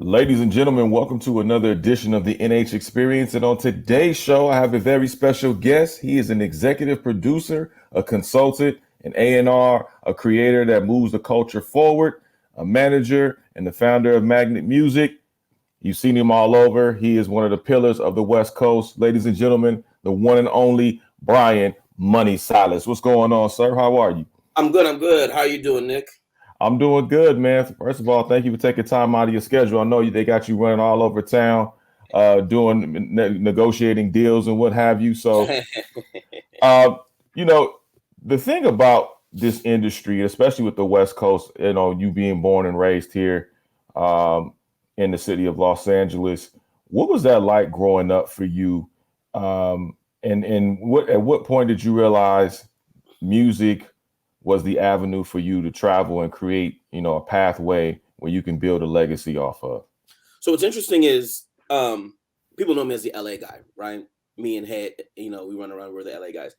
Ladies and gentlemen, welcome to another edition of the NH Experience. And on today's show, I have a very special guest. He is an executive producer, a consultant, an A&R, a creator that moves the culture forward, a manager, and the founder of Magnet Music. You've seen him all over. He is one of the pillars of the West Coast. Ladies and gentlemen, the one and only Bryan Money Sallis. What's going on, sir? How are you? I'm good. I'm good. How are you doing, Nick? I'm doing good, man. First of all, thank you for taking time out of your schedule. I know they got you running all over town, doing negotiating deals and what have you. So, uh, you know, the thing about this industry, especially with the West Coast, you being born and raised here in the city of Los Angeles, what was that like growing up for you? And at what point did you realize music was the avenue for you to travel and create, a pathway where you can build a legacy off of? So what's interesting is people know me as the LA guy, right? Me and Hed, we run around, we're the LA guys.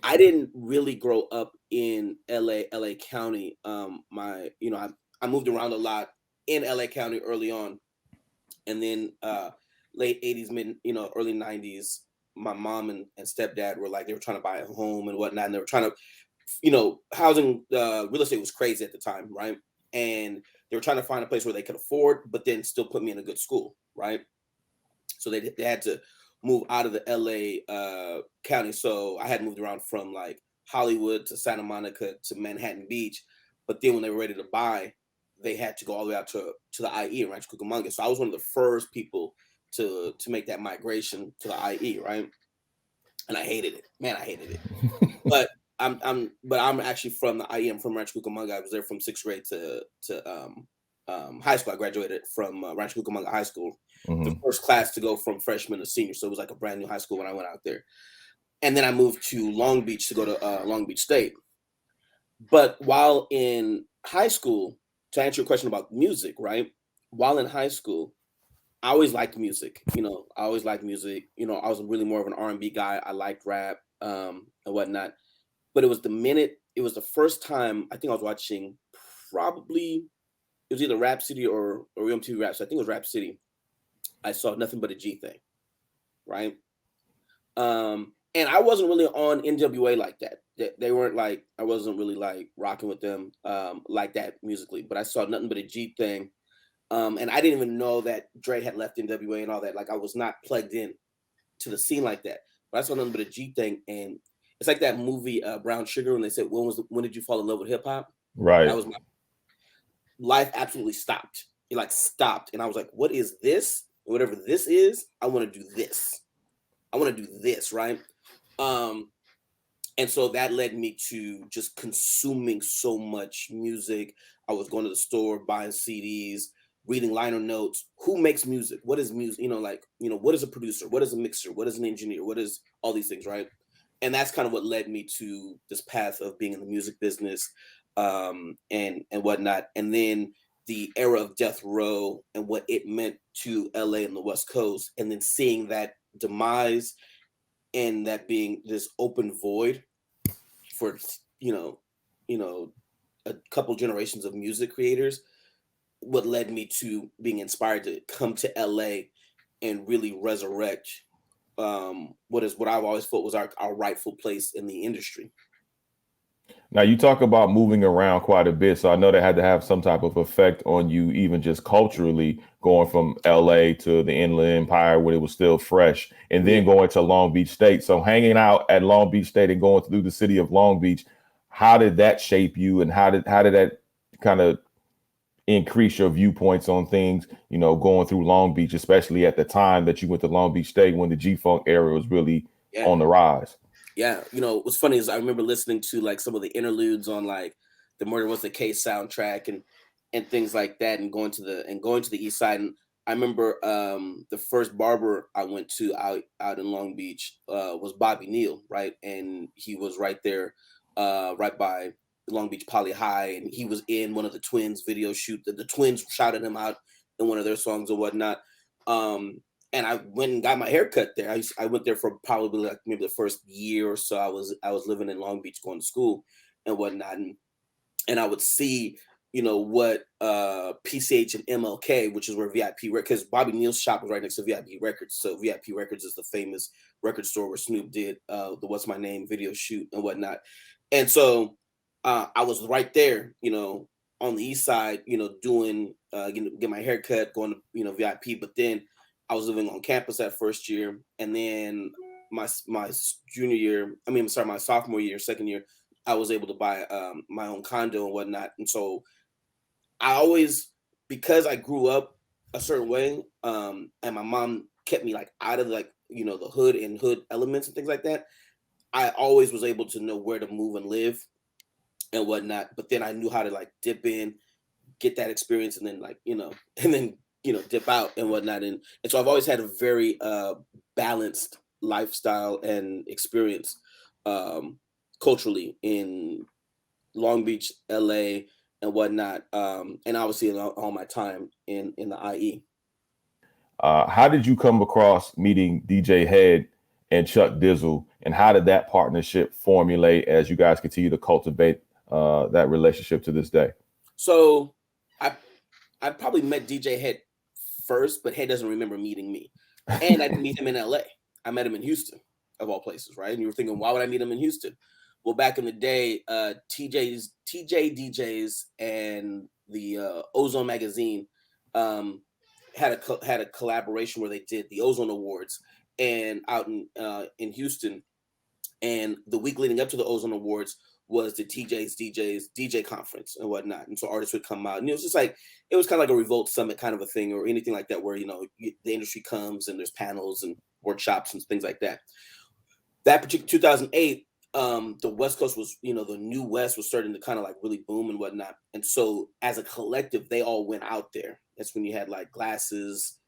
I didn't really grow up in LA County. I moved around a lot in LA County early on. And then late 80s, early 90s, my mom and stepdad were like, they were trying to buy a home and whatnot. And they were trying to, housing, real estate was crazy at the time, right? And they were trying to find a place where they could afford, but then still put me in a good school, right? So they had to move out of the LA County. So I had moved around from like Hollywood to Santa Monica to Manhattan Beach. But then when they were ready to buy, they had to go all the way out to the IE in Rancho Cucamonga. So I was one of the first people to make that migration to the IE, right? And I hated it. Man, I hated it. But I'm actually from the IE. I'm from Rancho Cucamonga. I was there from sixth grade to high school. I graduated from Rancho Cucamonga High School, the first class to go from freshman to senior. So it was like a brand new high school when I went out there. And then I moved to Long Beach to go to Long Beach State. But while in high school, to answer your question about music, right? While in high school, I always liked music. I always liked music. I was really more of an R&B guy. I liked rap and whatnot. But it was the first time I think I was watching it was either Rap City or MTV Raps. I think it was Rap City. I saw Nothing But a G Thing, right? And I wasn't really on NWA like that. They weren't like, I wasn't really like rocking with them like that musically. But I saw Nothing But a G Thing. And I didn't even know that Dre had left NWA and all that. Like I was not plugged in to the scene like that. But I saw Nothing But a G Thing, and it's like that movie Brown Sugar when they said, when did you fall in love with hip hop? Right. That was my life absolutely stopped. It like stopped. And I was like, what is this? Whatever this is, I want to do this. I want to do this, right? And so that led me to just consuming so much music. I was going to the store, buying CDs, reading liner notes. Who makes music? What is music? What is a producer? What is a mixer? What is an engineer? What is all these things, right? And that's kind of what led me to this path of being in the music business and whatnot. And then the era of Death Row and what it meant to LA and the West Coast, and then seeing that demise and that being this open void for a couple generations of music creators, what led me to being inspired to come to LA and really resurrect what I've always felt was our rightful place in the industry. Now, you talk about moving around quite a bit, so I know that had to have some type of effect on you, even just culturally, going from LA to the Inland Empire when it was still fresh, and then going to Long Beach State. So hanging out at Long Beach State and going through the city of Long Beach, how did that shape you, and how did that kind of increase your viewpoints on things, going through Long Beach, especially at the time that you went to Long Beach State when the G-Funk era was really on the rise? Yeah, what's funny is I remember listening to like some of the interludes on like the Murder Was the Case soundtrack and things like that, and going to the East Side. And I remember the first barber I went to out in Long Beach was Bobby Neal, right? And he was right there, right by Long Beach Poly High, and he was in one of the Twins video shoot. The Twins shouted him out in one of their songs or whatnot. And I went and got my hair cut there. I went there for probably like maybe the first year or so. I was living in Long Beach, going to school and whatnot, and I would see what PCH and MLK, which is where VIP, because Bobby Neal's shop was right next to VIP Records. So VIP Records is the famous record store where Snoop did the What's My Name video shoot and whatnot. And so I was right there, on the east side, doing, get my hair cut, going to, VIP. But then I was living on campus that first year. And then my junior year, my sophomore year, second year, I was able to buy my own condo and whatnot. And so I always, because I grew up a certain way, and my mom kept me like out of like, the hood and hood elements and things like that, I always was able to know where to move and live and whatnot. But then I knew how to like dip in, get that experience, and then dip out and whatnot. And so I've always had a very balanced lifestyle and experience culturally in Long Beach, LA, and whatnot, and obviously in all my time in the IE. How did you come across meeting DJ Hed and Chuck Dizzle, and how did that partnership formulate as you guys continue to cultivate that relationship to this day? So I probably met DJ Hed first, but Hed doesn't remember meeting me, and I didn't meet him in LA. I met him in Houston, of all places, right? And you were thinking, why would I meet him in Houston? Well, back in the day, TJ DJs and the Ozone magazine had a collaboration where they did the Ozone Awards and out in Houston. And the week leading up to the Ozone Awards was the DJs DJ conference and whatnot. And so artists would come out, and it was just like, it was kind of like a Revolt Summit kind of a thing, or anything like that, where the industry comes and there's panels and workshops and things like that. That particular 2008. The West Coast was, the new West was starting to kind of like really boom and whatnot. And so as a collective, they all went out there. That's when you had like Glasses,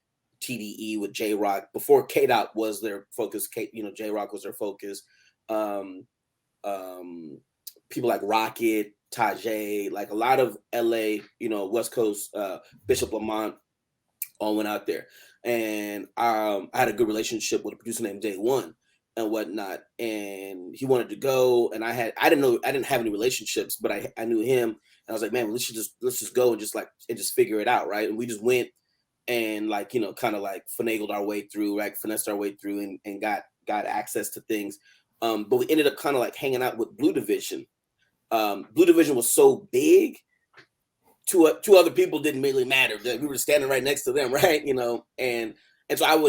TDE with J-Rock. Before K-Dot was their focus, J-Rock was their focus. People like Rocket, Tajay, like a lot of LA, West Coast, Bishop Lamont all went out there. And I had a good relationship with a producer named Day One and whatnot, and he wanted to go, and I didn't have any relationships, but I knew him, and I was like, man, let's just go and just figure it out, right? And we just went and kind of like finagled our way through, like finessed our way through, and got access to things. But we ended up kind of like hanging out with Blue Division. Blue Division was so big, two other people didn't really matter. We were standing right next to them, right? And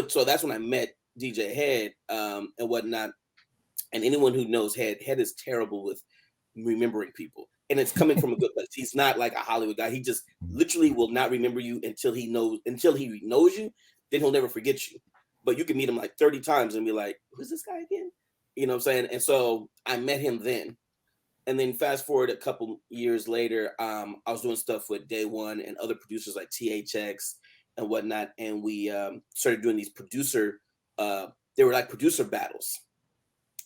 so that's when I met DJ Hed and whatnot. And anyone who knows Hed is terrible with remembering people, and it's coming from a good place. He's not like a Hollywood guy. He just literally will not remember you until he knows you. Then he'll never forget you. But you can meet him like 30 times and be like, who's this guy again? You know what I'm saying? And so I met him then. And then fast forward a couple years later, I was doing stuff with Day One and other producers like THX and whatnot. And we started doing these they were like producer battles.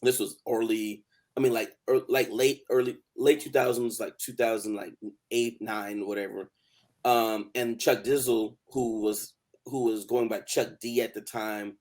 This was late 2000s, like 2008, 9, whatever. And Chuck Dizzle, who was going by Chuck D at the time,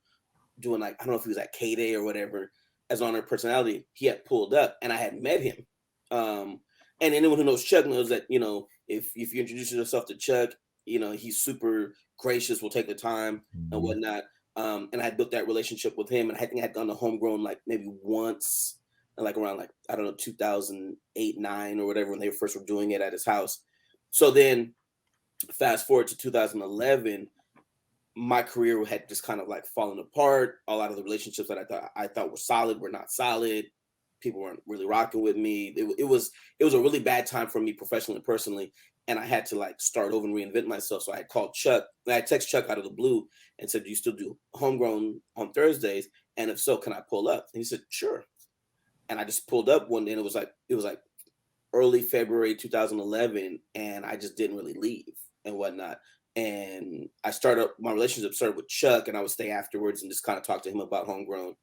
doing like, I don't know if he was at K-Day or whatever, as on her personality, he had pulled up, and I had met him. And anyone who knows Chuck knows that, if you introduce yourself to Chuck, he's super gracious, will take the time and whatnot. And I had built that relationship with him, and I think I had gone to Homegrown like maybe once, like around like, I don't know, 2008, 9 or whatever, when they first were doing it at his house. So then fast forward to 2011, my career had just kind of like fallen apart. A lot of the relationships that I thought were solid were not solid. People weren't really rocking with me. It was a really bad time for me professionally and personally. And I had to like start over and reinvent myself. So I had called Chuck, and I texted Chuck out of the blue and said, do you still do Homegrown on Thursdays? And if so, can I pull up? And he said, sure. And I just pulled up one day, and it was like early February 2011. And I just didn't really leave and whatnot. And my relationship started with Chuck, and I would stay afterwards and just kind of talk to him about Homegrown.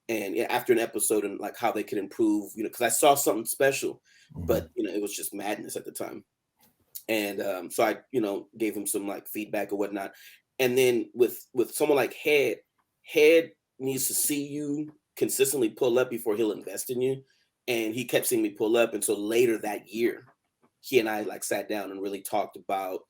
And after an episode, and like how they could improve, because I saw something special, but it was just madness at the time. And so I, gave him some like feedback or whatnot. And then with someone like Hed needs to see you consistently pull up before he'll invest in you. And he kept seeing me pull up. And so later that year, he and I like sat down and really talked about.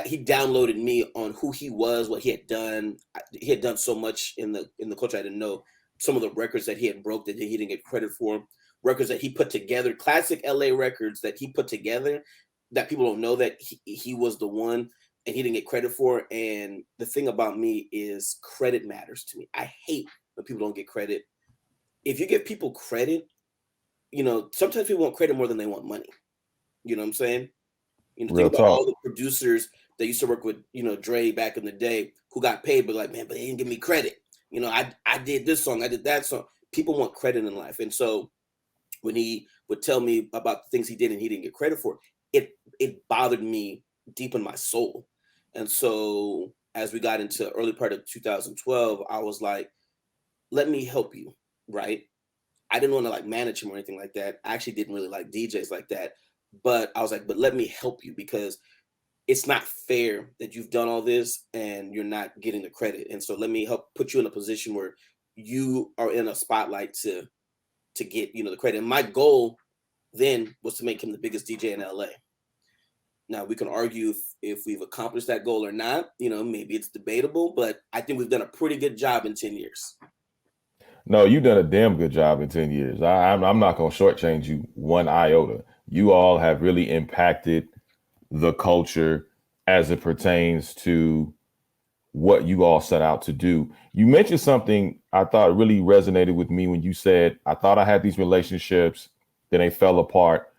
He downloaded me on who he was, what he had done. He had done so much in the culture. I didn't know some of the records that he had broke that he didn't get credit for, records that he put together, classic LA records that he put together that people don't know that he was the one and he didn't get credit for. And the thing about me is credit matters to me. I hate when people don't get credit. If you give people credit, you know, sometimes people want credit more than they want money. You know what I'm saying? You know, Real think about talk. all the producers that used to work with, you know, Dre back in the day who got paid, but like, man, but they didn't give me credit. You know, I did this song, I did that song. People want credit in life. And so when he would tell me about the things he did and he didn't get credit for, it bothered me deep in my soul. And so as we got into early part of 2012, I was like, let me help you, right? I didn't want to like manage him or anything like that. I actually didn't really like DJs like that. But I was like, but let me help you because it's not fair that you've done all this and you're not getting the credit. And so let me help put you in a position where you are in a spotlight to get, you know, the credit. And my goal then was to make him the biggest DJ in LA. Now we can argue if we've accomplished that goal or not. You know, maybe it's debatable, but I think we've done a pretty good job in 10 years. No, you've done a damn good job in 10 years. I'm not going to shortchange you one iota. You all have really impacted the culture as it pertains to what you all set out to do. You mentioned something I thought really resonated with me when you said, I thought I had these relationships, then they fell apart.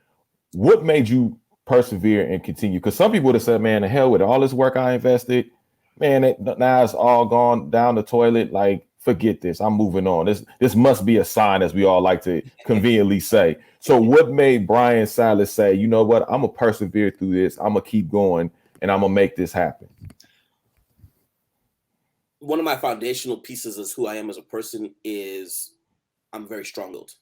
What made you persevere and continue? Because some people would have said, man, the hell with it. All this work I invested, man, now it's all gone down the toilet. Like, forget this. I'm moving on. This must be a sign, as we all like to conveniently say. So what made Bryan Sallis say, you know what, I'm going to persevere through this. I'm going to keep going and I'm going to make this happen? One of my foundational pieces is who I am as a person is I'm very strong-willed.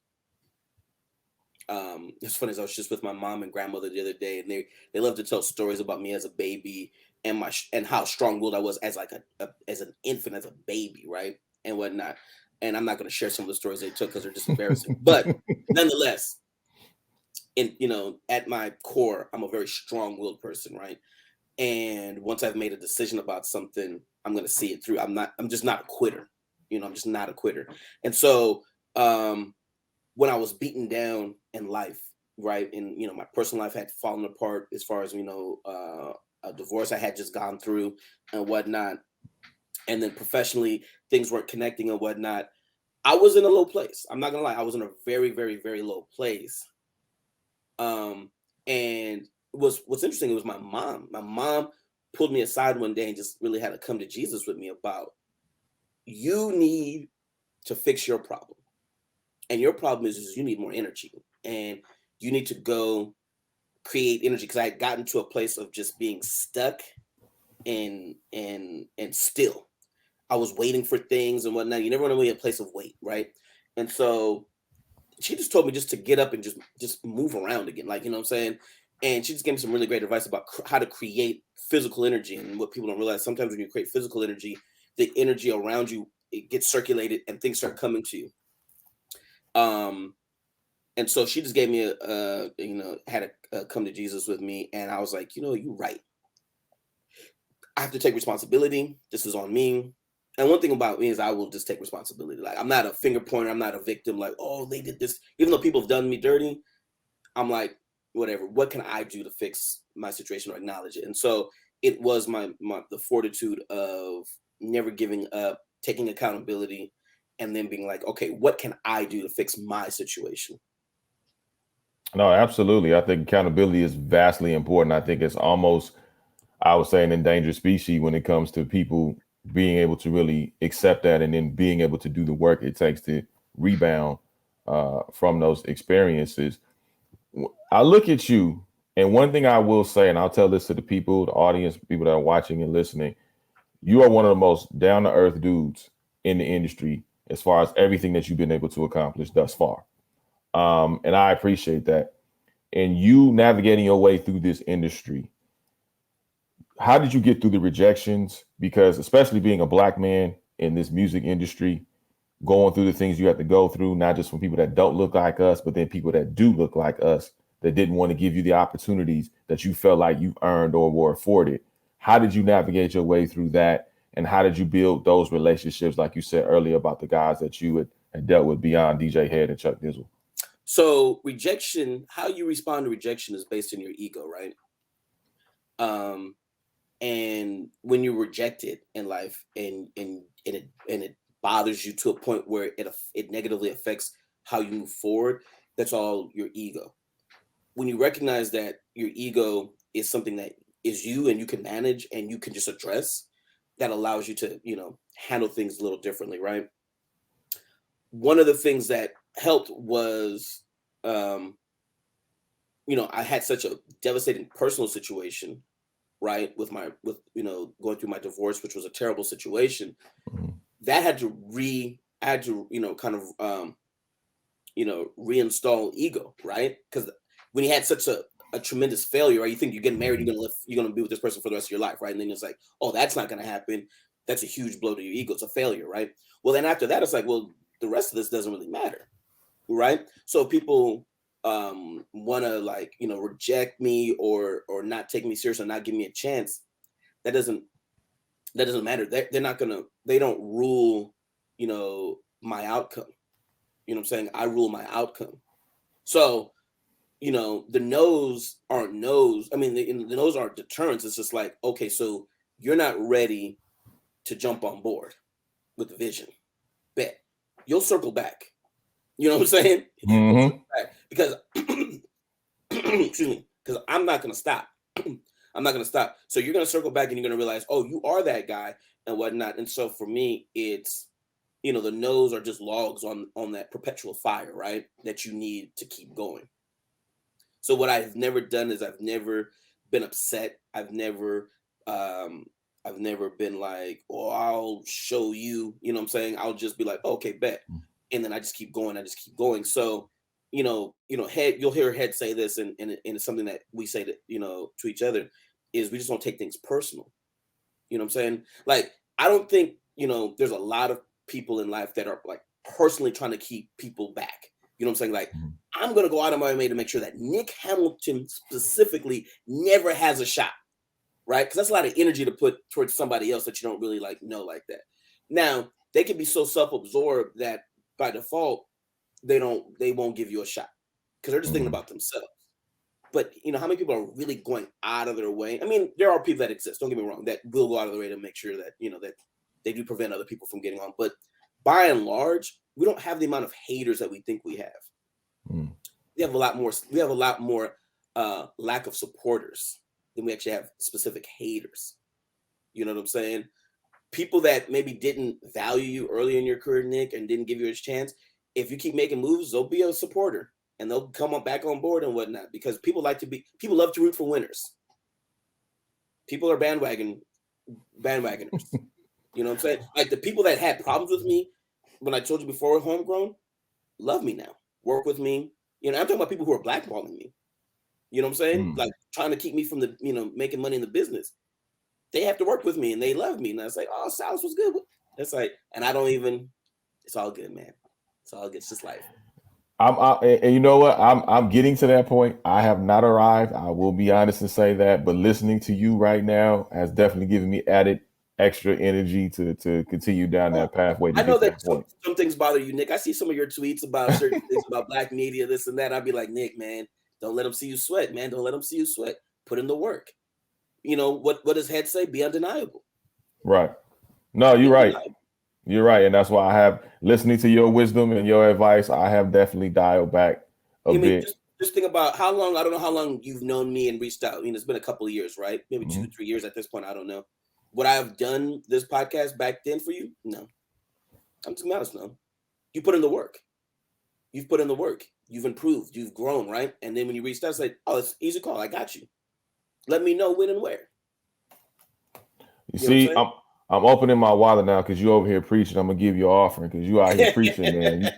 It's funny, as I was just with my mom and grandmother the other day, and they love to tell stories about me as a baby and how strong-willed I was as like as an infant, as a baby, right, and whatnot. And I'm not going to share some of the stories they took because they're just embarrassing. But nonetheless, you know, at my core, I'm a very strong-willed person, right? And once I've made a decision about something, I'm going to see it through. I'm just not a quitter. You know, I'm just not a quitter. And so when I was beaten down in life, right, and, you know, my personal life had fallen apart as far as, you know, a divorce I had just gone through and whatnot. And then professionally, things weren't connecting and whatnot. I was in a low place. I'm not going to lie. I was in a very, very, very low place. And what's interesting, it was my mom. My mom pulled me aside one day and just really had to come to Jesus with me about, you need to fix your problem. And your problem is you need more energy and you need to go create energy. Because I had gotten to a place of just being stuck and still. I was waiting for things and whatnot. You never want to be in a place of wait, right? And so she just told me just to get up and just move around again. Like, you know what I'm saying? And she just gave me some really great advice about how to create physical energy. And what people don't realize, sometimes when you create physical energy, the energy around you, it gets circulated and things start coming to you. And so she just gave me had to come to Jesus with me. And I was like, you know, you're right. I have to take responsibility. This is on me. And one thing about me is I will just take responsibility. Like, I'm not a finger pointer. I'm not a victim. Like, oh, they did this. Even though people have done me dirty, I'm like, whatever. What can I do to fix my situation or acknowledge it? And so it was the fortitude of never giving up, taking accountability, and then being like, okay, what can I do to fix my situation? No, absolutely. I think accountability is vastly important. I think it's almost, I would say, an endangered species when it comes to people being able to really accept that and then being able to do the work it takes to rebound from those experiences. I look at you, and one thing I will say, and I'll tell this to the people, the audience, people that are watching and listening, you are one of the most down-to-earth dudes in the industry as far as everything that you've been able to accomplish thus far. And I appreciate that. And you navigating your way through this industry, how did you get through the rejections? Because especially being a Black man in this music industry, going through the things you have to go through, not just from people that don't look like us, but then people that do look like us that didn't want to give you the opportunities that you felt like you earned or were afforded. How did you navigate your way through that? And how did you build those relationships, like you said earlier, about the guys that you had dealt with beyond DJ Hed and Chuck Dizzle? So rejection, how you respond to rejection is based on your ego, right? And when you're rejected in life and it bothers you to a point where it negatively affects how you move forward, that's all your ego. When you recognize that your ego is something that is you and you can manage and you can just address, that allows you to, handle things a little differently, right? One of the things that helped was, I had such a devastating personal situation, right? With going through my divorce, which was a terrible situation. Mm-hmm. That had to reinstall ego, right? Because when you had such a tremendous failure, right? You think you're getting married, you're gonna be with this person for the rest of your life, right? And then it's like, oh, that's not gonna happen. That's a huge blow to your ego. It's a failure, right? Well, then after that, it's like, well, the rest of this doesn't really matter, right? So people want to reject me or not take me serious or not give me a chance. That doesn't matter. They're not gonna. They don't rule, my outcome. You know what I'm saying? I rule my outcome. So, the no's aren't no's. I mean, the no's aren't deterrents. It's just like, okay, so you're not ready to jump on board with the vision. Bet. You'll circle back. You know what I'm saying? Mm-hmm. Because, excuse me, because I'm not going to stop. I'm not going to stop. So you're going to circle back and you're going to realize, oh, you are that guy and whatnot. And so for me, it's, the no's are just logs on that perpetual fire, right? That you need to keep going. So what I've never done is I've never been upset. I've never been like, oh, I'll show you, you know what I'm saying? I'll just be like, oh, okay, bet. And then I just keep going. So, Hed, you'll hear Hed say this, and it's something that we say to each other, is we just don't take things personal. You know what I'm saying? Like, I don't think, there's a lot of people in life that are like personally trying to keep people back. You know what I'm saying? Like, I'm going to go out of my way to make sure that Nick Hamilton specifically never has a shot, right? Because that's a lot of energy to put towards somebody else that you don't really know like that. Now, they can be so self-absorbed that by default, they won't give you a shot because they're just thinking about themselves. But how many people are really going out of their way? I mean, there are people that exist, don't get me wrong, that will go out of their way to make sure that, that they do prevent other people from getting on. But by and large, we don't have the amount of haters that we think we have. We have a lot more lack of supporters than we actually have specific haters. You know what I'm saying? People that maybe didn't value you early in your career, Nick, and didn't give you a chance. If you keep making moves, they'll be a supporter and they'll come back on board and whatnot, because people love to root for winners. People are bandwagoners. You know what I'm saying? Like the people that had problems with me when I told you before, homegrown, love me now, work with me. I'm talking about people who are blackballing me. You know what I'm saying? Like trying to keep me from the, making money in the business. They have to work with me and they love me. And I was like, oh, Sallis was good. It's like, and it's all good, man. It's all good. It's just life. And you know what? I'm getting to that point. I have not arrived. I will be honest and say that, but listening to you right now has definitely given me added extra energy to continue down that pathway. I know that some things bother you, Nick. I see some of your tweets about certain things about black media, this and that. I'd be like, Nick, man, don't let them see you sweat, man. Don't let them see you sweat. Put in the work. What does Hed say? Be undeniable. Right. No, you're right. You're right. And that's why I have, listening to your wisdom and your advice, I have definitely dialed back a bit. Just think about how long, I don't know how long you've known me and reached out. It's been a couple of years, right? Maybe 2-3 years at this point. I don't know. Would I have done this podcast back then for you? No. I'm just honest, no. You put in the work. You've put in the work. You've improved. You've grown, right? And then when you reached out, it's like, oh, it's easy call. I got you. Let me know when and where. You see, I'm opening my wallet now because you over here preaching. I'm gonna give you an offering because you out here preaching, man.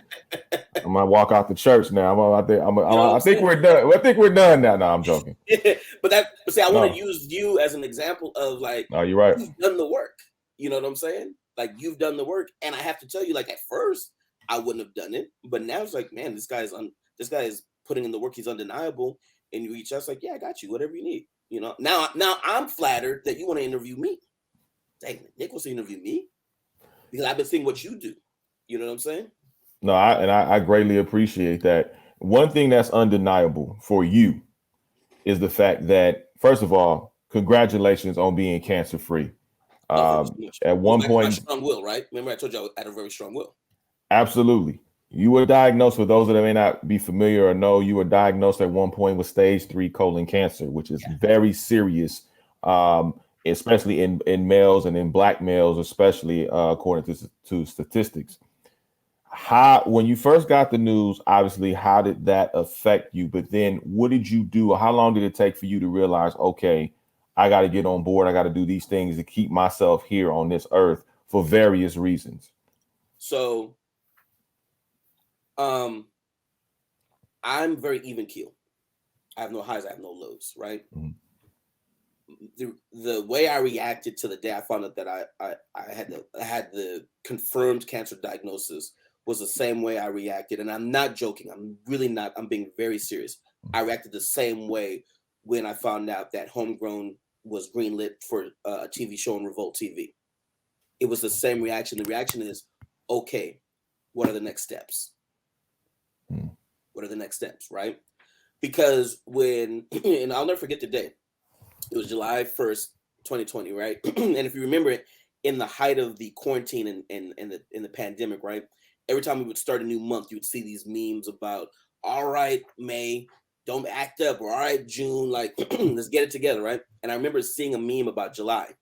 I'm gonna walk out the church now. I think we're done. I think we're done now. No, I'm joking. but see, I want to use you as an example of like, no, you're right. You've done the work. You know what I'm saying? Like you've done the work, and I have to tell you, like at first I wouldn't have done it, but now it's like, man, this guy is putting in the work. He's undeniable, and you reach out, it's like, yeah, I got you, whatever you need. You know, now I'm flattered that you want to interview me. Dang, Nick wants to interview me because I've been seeing what you do. You know what I'm saying? No, I greatly appreciate that. One thing that's undeniable for you is the fact that, first of all, congratulations on being cancer free. Oh, thank you so much. At Goes one back to my point, strong will, right? Remember I told you I had a very strong will. absolutely. You were diagnosed, for those that may not be familiar or know, you were diagnosed at one point with stage 3 colon cancer, which is very serious, especially in males and in Black males, especially according to statistics. How, when you first got the news, obviously, how did that affect you? But then what did you do? How long did it take for you to realize, okay, I got to get on board. I got to do these things to keep myself here on this earth for various reasons? So I'm very even keel. I have no highs, I have no lows, right? Mhm. The way I reacted to the day I found out that I had the confirmed cancer diagnosis was the same way I reacted, and I'm not joking. I'm really not. I'm being very serious. I reacted the same way when I found out that Homegrown was greenlit for a TV show on Revolt TV. It was the same reaction. The reaction is, okay, what are the next steps? Mhm. What are the next steps, right? Because when, and I'll never forget the day. It was July 1st, 2020, right? And if you remember it, in the height of the quarantine and the pandemic, right? Every time we would start a new month, you would see these memes about, all right, May, don't act up, or all right, June, like, let's get it together, right? And I remember seeing a meme about July,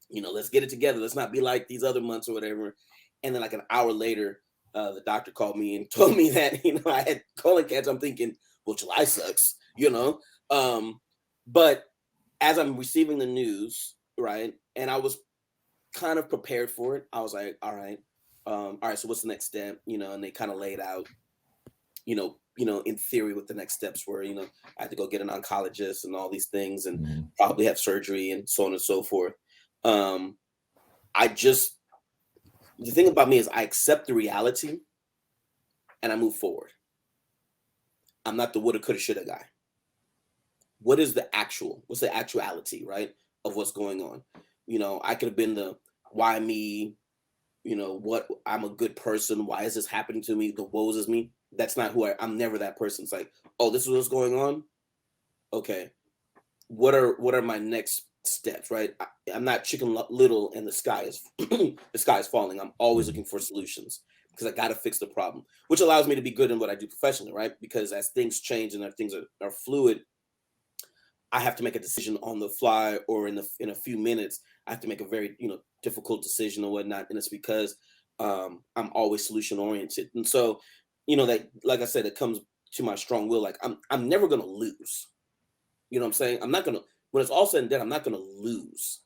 you know, let's get it together. Let's not be like these other months or whatever. And then like an hour later, the doctor called me and told me that, you know, I had colon cancer. I'm thinking, well, July sucks, you know? But as I'm receiving the news, right, and I was kind of prepared for it, I was like, all right, so what's the next step? You know, and they kind of laid out, in theory what the next steps were. You know, I had to go get an oncologist and all these things, and Mhm. probably have surgery and so on and so forth. Um, I just The thing about me is I accept the reality and I move forward. I'm not the woulda, coulda, shoulda guy. What's the actuality, right, of what's going on? You know, I could have been the why me, what, I'm a good person. Why is this happening to me? The woes is me. That's not I'm never that person. It's like, oh, this is what's going on. Okay. What are my next steps, right? I'm not chicken little and the sky is the sky is falling. I'm always Mhm. looking for solutions because I got to fix the problem, which allows me to be good in what I do professionally, right? Because as things change and things are fluid, I have to make a decision on the fly, or in a few minutes. I have to make a very difficult decision or whatnot, and it's because I'm always solution oriented, and so that, like I said, it comes to my strong will. Like I'm never gonna lose. You know what I'm saying? I'm not gonna When it's all said and done, I'm not gonna lose.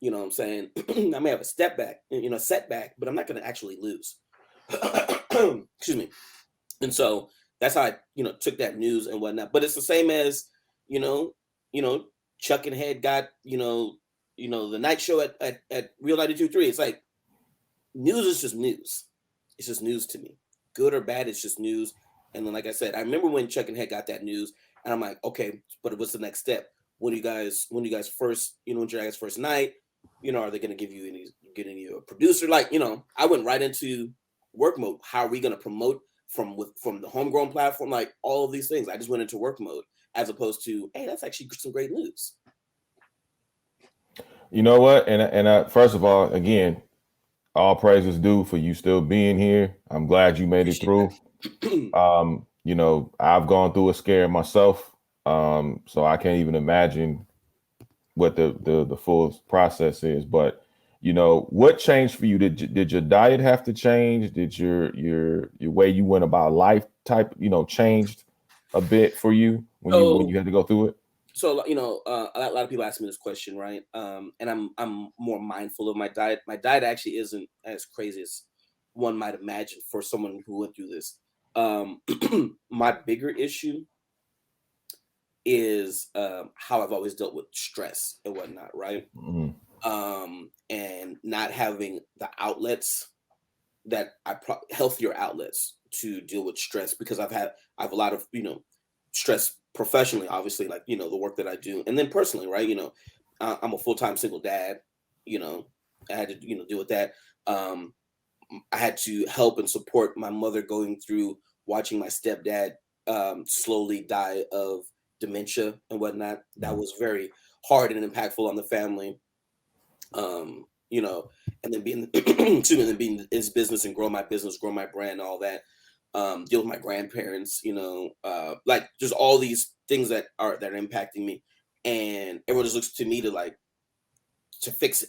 You know what I'm saying? I may have a setback, but I'm not gonna actually lose. Excuse me. And so that's how I took that news and whatnot. But it's the same as you know, you know, Chuck and Head got the night show at Real 92.3. It's like news is just news. It's just news to me, good or bad. It's just news. And then, like I said, I remember when Chuck and Head got that news, and I'm like, okay, but what's the next step? When you guys first, when's your guys' first night? Are they going to getting you a producer? Like, I went right into work mode. How are we going to promote from the homegrown platform? Like all of these things. I just went into work mode as opposed to, hey, that's actually some great news. You know what? And first of all, again, all praises due for you still being here. I'm glad you made it Appreciate through. that. I've gone through a scare myself, so I can't even imagine what the full process is. But what changed for you? Did your diet have to change? Did your way you went about life type changed a bit for you when you had to go through it? So a lot of people ask me this question, right? And I'm more mindful of my diet. My diet actually isn't as crazy as one might imagine for someone who went through this. My bigger issue is how I've always dealt with stress and whatnot, right? Mm-hmm. And not having the outlets that healthier outlets to deal with stress, because I have a lot of stress professionally, obviously, like, you know, the work that I do, and then personally, right? You know, I'm a full-time single dad. You know, I had to, you know, deal with that. I had to help and support my mother going through watching my stepdad slowly die of dementia and whatnot. That was very hard and impactful on the family. You know, and then being excuse me, then being his business and grow my business, grow my brand, all that. Deal with my grandparents, you know, like just all these things that are impacting me, and everyone just looks to me to fix it,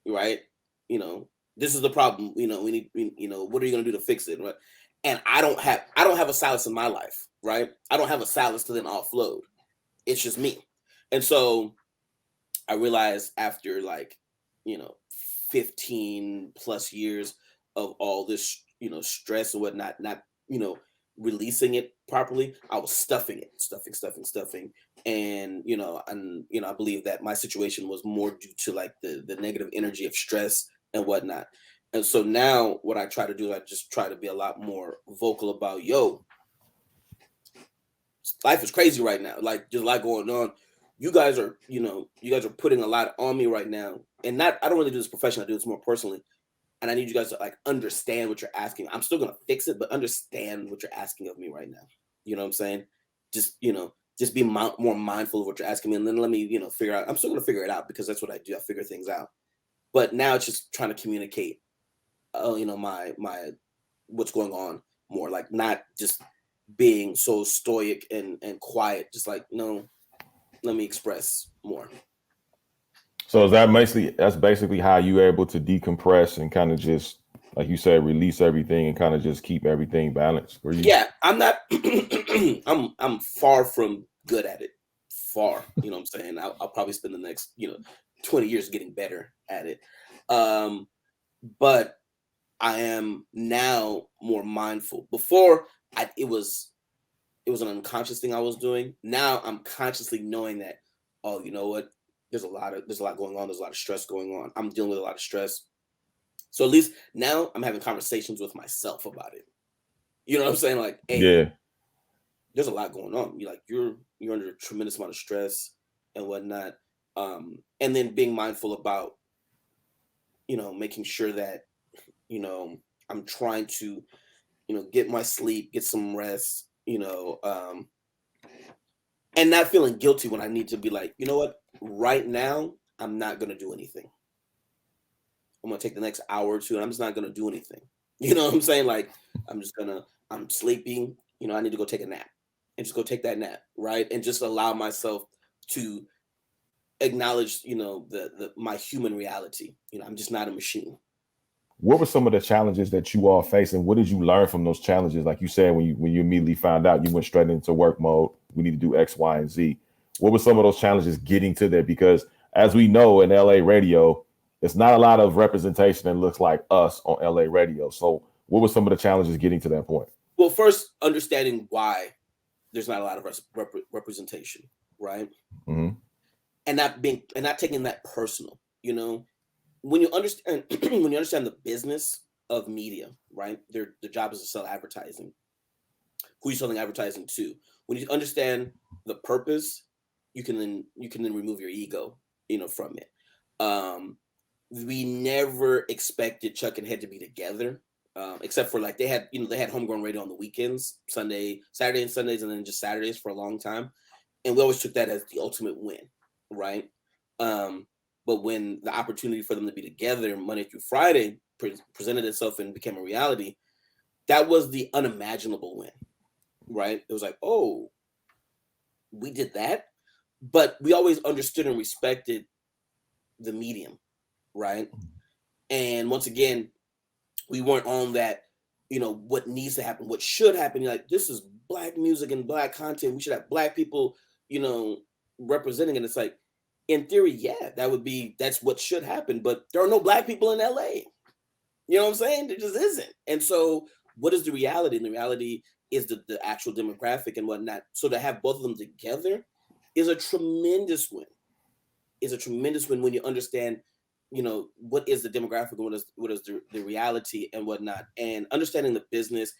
right? You know, this is the problem. You know, you know, what are you gonna do to fix it, right? And I don't have a Sallis in my life, right? I don't have a Sallis to then offload. It's just me, and so I realized after, like, you know, 15 plus years of all this, you know, stress and whatnot, not, you know, releasing it properly, I was stuffing it, stuffing. And, you know, I believe that my situation was more due to like the negative energy of stress and whatnot. And so now what I try to do is I just try to be a lot more vocal about, yo, life is crazy right now. Like, there's a lot going on. You guys are putting a lot on me right now. And not, I don't really do this professionally, I do this more personally. And I need you guys to like understand what you're asking. I'm still gonna fix it, but understand what you're asking of me right now. You know what I'm saying? Just, you know, just be more mindful of what you're asking me, and then let me, you know, figure out. I'm still gonna figure it out because that's what I do. I figure things out. But now it's just trying to communicate, you know, my what's going on more, like not just being so stoic and quiet. Just like, no, let me express more. So that's basically how you're able to decompress and kind of just, like you said, release everything and kind of just keep everything balanced for you? Yeah, I'm not. I'm far from good at it. Far, you know what I'm saying. I'll probably spend the next, you know, 20 years getting better at it. But I am now more mindful. Before, it was an unconscious thing I was doing. Now I'm consciously knowing that, oh, you know what? There's a lot going on. There's a lot of stress going on. I'm dealing with a lot of stress. So at least now I'm having conversations with myself about it. You know what I'm saying? Like, hey, Yeah. there's a lot going on. You're under a tremendous amount of stress and whatnot. And then being mindful about, you know, making sure that, you know, I'm trying to, you know, get my sleep, get some rest, you know, and not feeling guilty when I need to be like, you know what, right now, I'm not going to do anything. I'm going to take the next hour or two and I'm just not going to do anything. You know what I'm saying? Like, I'm sleeping, you know, I need to go take a nap and just go take that nap. Right. And just allow myself to acknowledge, you know, my human reality. You know, I'm just not a machine. What were some of the challenges that you all faced, and what did you learn from those challenges? Like you said, when you immediately found out, you went straight into work mode. We need to do X, Y, and Z. What were some of those challenges getting to there? Because as we know in LA radio, it's not a lot of representation that looks like us on LA radio. So what were some of the challenges getting to that point? Well, first, understanding why there's not a lot of representation, right? Mm-hmm. And not taking that personal. You know, when you understand the business of media, right? Their job is to sell advertising. Who are you selling advertising to? When you understand the purpose, you can then remove your ego, you know, from it. We never expected Chuck and Hed to be together, except for like they had homegrown radio on the weekends, Saturday and Sundays, and then just Saturdays for a long time, and we always took that as the ultimate win, right? But when the opportunity for them to be together Monday through Friday presented itself and became a reality, that was the unimaginable win, right? It was like, oh, we did that, but we always understood and respected the medium, right? And once again, we weren't on that, you know, what needs to happen, what should happen. Like, this is Black music and Black content. We should have Black people, you know, representing. And it's like, in theory, yeah, that's what should happen. But there are no Black people in LA. You know what I'm saying? There just isn't. And so what is the reality? And the reality is the actual demographic and whatnot. So to have both of them together is a tremendous win. Is a tremendous win when you understand, you know, what is the demographic and what is the reality and whatnot, and understanding the business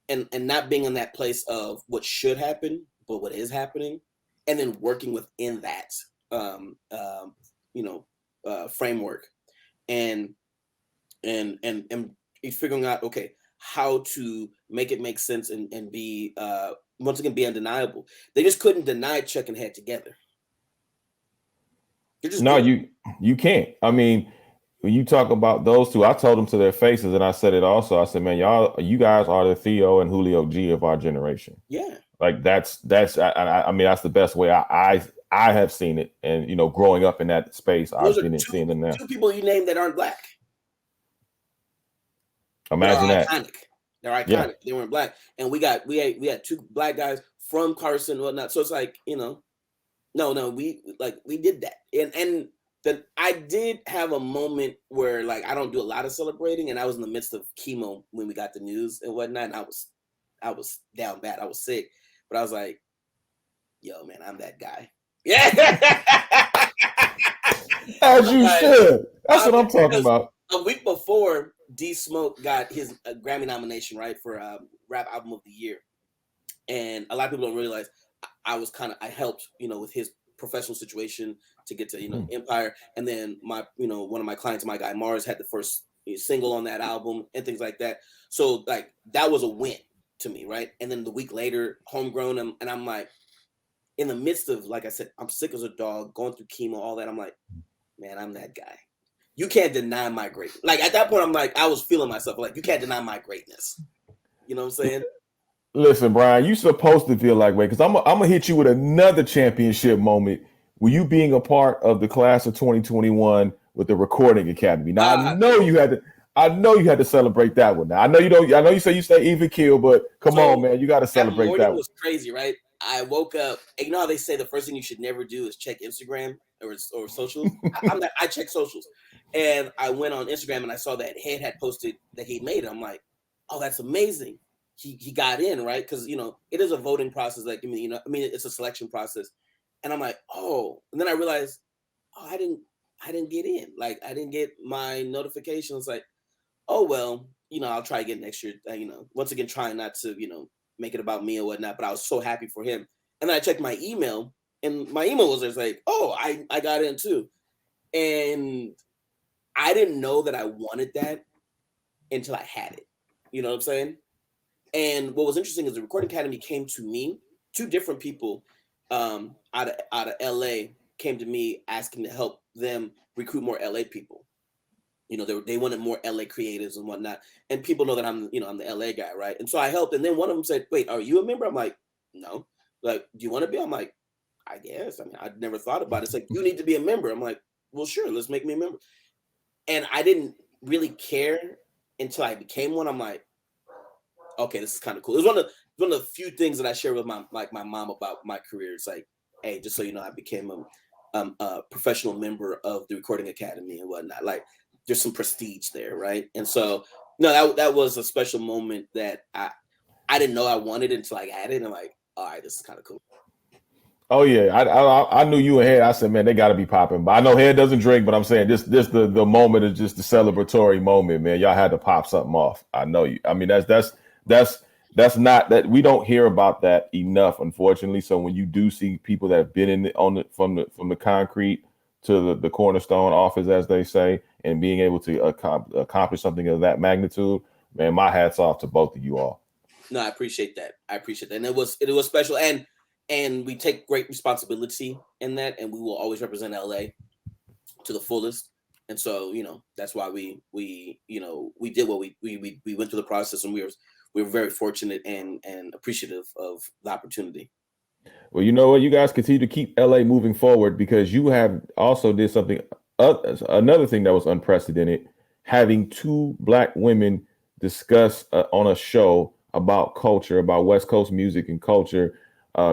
and not being in that place of what should happen, but what is happening, and then working within that framework, and figuring out, okay, how to make it make sense and be once again be undeniable. They just couldn't deny Chuck and Hed together. No, you can't. I mean, when you talk about those two, I told them to their faces, and I said it also. I said, man, you guys are the Theo and Julio G of our generation. Yeah, like that's I mean, that's the best way I have seen it, and growing up in that space, I've been seeing them now. Two people you named that aren't black. Imagine that. Iconic. They're iconic. Yeah. They weren't black, and we had two black guys from Carson and whatnot. So it's like, no, we did that, and then I did have a moment where, like, I don't do a lot of celebrating, and I was in the midst of chemo when we got the news and whatnot, and I was down bad. I was sick, but I was like, yo, man, I'm that guy. Yeah. As you should. That's what I'm talking about. A week before, D Smoke got his Grammy nomination, right, for Rap Album of the Year. And a lot of people don't realize I helped, with his professional situation to get to, Empire. And then one of my clients, my guy Mars, had the first single on that album and things like that. So, like, that was a win to me, right? And then the week later, Homegrown, and I'm like, in the midst of, like I said, I'm sick as a dog, going through chemo, all that. I'm like, man, I'm that guy. You can't deny my greatness. Like, at that point, I'm like, I was feeling myself. Like, you can't deny my greatness. You know what I'm saying? Listen, Bryan, you're supposed to feel like, wait, because I'm gonna hit you with another championship moment. Were you being a part of the class of 2021 with the Recording Academy? Now, I know you had to celebrate that one. Now, I know you say you stay even keel, but come on, man, you got to celebrate that one. It was crazy, right? I woke up, and you know how they say the first thing you should never do is check Instagram or socials? I check socials. And I went on Instagram and I saw that Hed had posted that he made it. I'm like, oh, that's amazing. He got in, right? Because, it is a voting process. Like, it's a selection process. And I'm like, oh. And then I realized, oh, I didn't get in. Like, I didn't get my notifications. Like, oh, well, I'll try again next year. Once again, trying not to, make it about me or whatnot. But I was so happy for him. And then I checked my email, and my email was just like, oh, I got in too. And I didn't know that I wanted that until I had it. You know what I'm saying? And what was interesting is the Recording Academy came to me. Two different people out of LA came to me asking to help them recruit more LA people. They wanted more LA creatives and whatnot. And people know that I'm the LA guy, right? And so I helped. And then one of them said, wait, are you a member? I'm like, no. Like, do you want to be? I'm like, I guess. I mean, I'd never thought about it. It's like, you need to be a member. I'm like, well, sure, let's make me a member. And I didn't really care until I became one. I'm like, okay, this is kind of cool. It was one of the few things that I shared with my mom about my career. It's like, hey, just so you know, I became a professional member of the Recording Academy and whatnot. Like, there's some prestige there, right? And so, no, that was a special moment that I didn't know I wanted until I had it. And I'm like, all right, this is kind of cool. Oh yeah, I knew you and Hed. I said, man, they got to be popping. But I know Hed doesn't drink, but I'm saying this the moment is just the celebratory moment, man. Y'all had to pop something off. I know you. I mean, that's not that we don't hear about that enough, unfortunately. So when you do see people that have been from the concrete to the cornerstone office, as they say, and being able to accomplish something of that magnitude, man, my hat's off to both of you all. No, I appreciate that. And it was special, and we take great responsibility in that, and we will always represent LA to the fullest. And so, that's why we did what we went through the process, and we were very fortunate and appreciative of the opportunity. Well, you know what? You guys continue to keep LA moving forward, because you have also did something, another thing that was unprecedented, having two Black women discuss on a show about culture, about West Coast music and culture.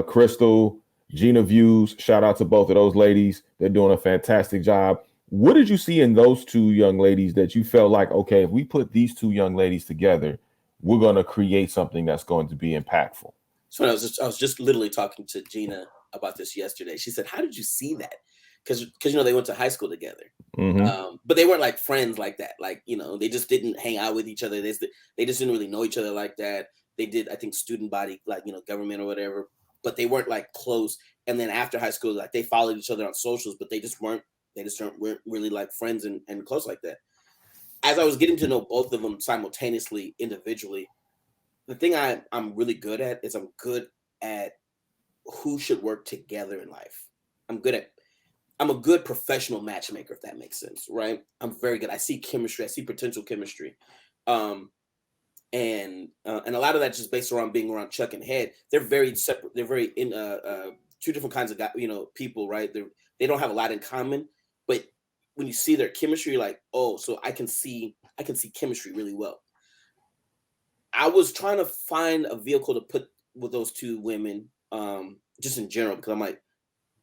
Crystal, Gina Views, shout out to both of those ladies. They're doing a fantastic job. What did you see in those two young ladies that you felt like, okay, if we put these two young ladies together, we're going to create something that's going to be impactful? So I was just literally talking to Gina about this yesterday. She said, how did you see that? Because they went to high school together. Mm-hmm. But they weren't like friends like that. Like, they just didn't hang out with each other. They just didn't really know each other like that. They did, I think, student body, like, government or whatever. but they weren't like close. And then after high school, like they followed each other on socials, but they just weren't really like friends and close like that. As I was getting to know both of them simultaneously, individually, the thing I'm really good at is I'm good at who should work together in life. I'm a good professional matchmaker, if that makes sense, right? I'm very good. I see chemistry. I see potential chemistry. And a lot of that just based around being around Chuck and Hed. They're very separate. They're very in two different kinds of people, right? They don't have a lot in common, but when you see their chemistry, you're like, oh, so I can see chemistry really well. I was trying to find a vehicle to put with those two women, just in general, because I'm like,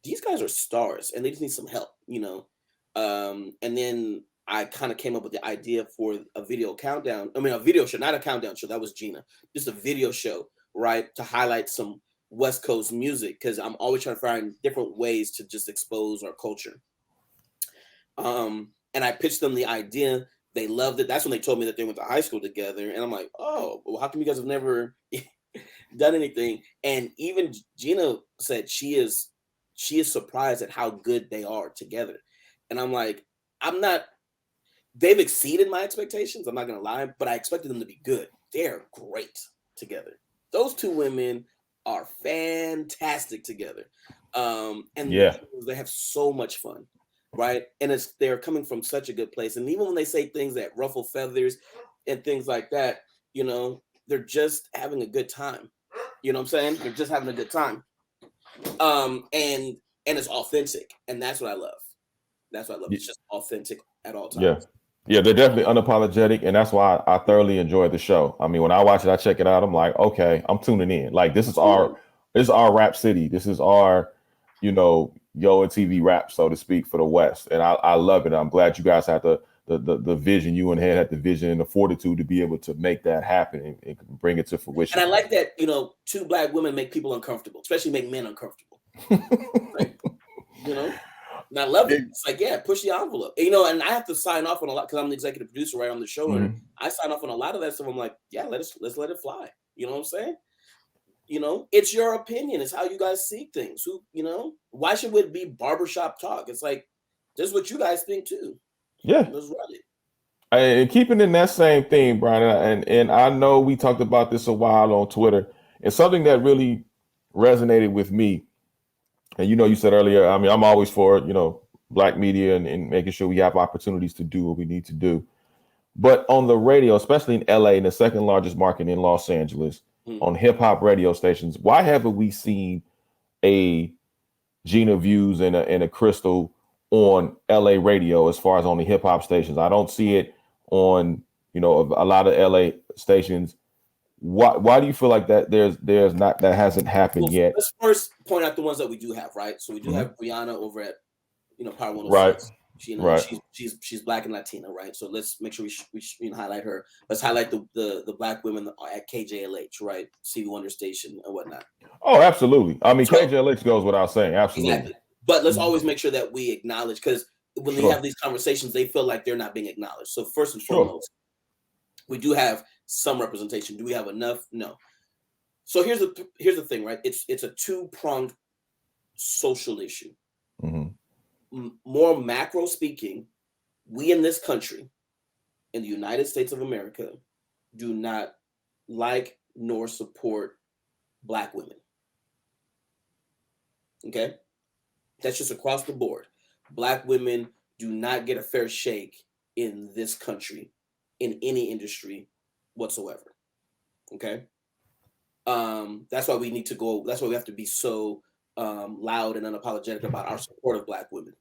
these guys are stars and they just need some help, and then I kind of came up with the idea for a video countdown. I mean, a video show, not a countdown show. That was Gina. Just a video show, right? To highlight some West Coast music, because I'm always trying to find different ways to just expose our culture. And I pitched them the idea. They loved it. That's when they told me that they went to high school together. And I'm like, oh, well, how come you guys have never done anything? And even Gina said she is surprised at how good they are together. And I'm like, they've exceeded my expectations. I'm not going to lie, but I expected them to be good. They're great together. Those two women are fantastic together. And they have so much fun, right? And they're coming from such a good place. And even when they say things that ruffle feathers and things like that, they're just having a good time. You know what I'm saying? They're just having a good time. And it's authentic. And that's what I love. It's just authentic at all times. Yeah, they're definitely unapologetic, and that's why I thoroughly enjoy the show. I mean, when I watch it, I check it out. I'm like, okay, I'm tuning in. Like, this is our rap city. This is our, Yo and TV rap, so to speak, for the West, and I love it. I'm glad you guys had the vision. You and Hed had the vision and the fortitude to be able to make that happen and bring it to fruition. And I like that, two Black women make people uncomfortable, especially make men uncomfortable. Right? And I love it. It's like, yeah, push the envelope. And I have to sign off on a lot because I'm the executive producer right on the show. And I sign off on a lot of that stuff. I'm like, yeah, let's let it fly. You know what I'm saying? It's your opinion. It's how you guys see things. Why should it be barbershop talk? It's like, this is what you guys think too. Yeah. Let's run it. And keeping in that same theme, Bryan, and I know we talked about this a while on Twitter, and something that really resonated with me. And you said earlier, I mean, I'm always for, Black media and making sure we have opportunities to do what we need to do. But on the radio, especially in LA, in the second largest market in Los Angeles, on hip hop radio stations, why haven't we seen a Gina Views and a Crystal on LA radio as far as on the hip hop stations? I don't see it on, a lot of LA stations. Why do you feel like that that hasn't happened yet? Let's first point out the ones that we do have, right? So we do have Brianna over at Power 106. Right. She's Black and Latina, right? So let's make sure we highlight her. Let's highlight the Black women at KJLH, right? CV Wonder Station and whatnot. Oh, absolutely. I mean, KJLH goes without saying, absolutely. Exactly. But let's always make sure that we acknowledge, because when they have these conversations, they feel like they're not being acknowledged. So first and foremost, we do have some representation. Do we have enough? No. So here's the thing, right? It's a two-pronged social issue. More macro speaking, we in this country, in the United States of America, do not like nor support Black women. Okay? That's just across the board. Black women do not get a fair shake in this country, in any industry whatsoever. Okay? That's why we need to go. That's why we have to be so loud and unapologetic about our support of Black women,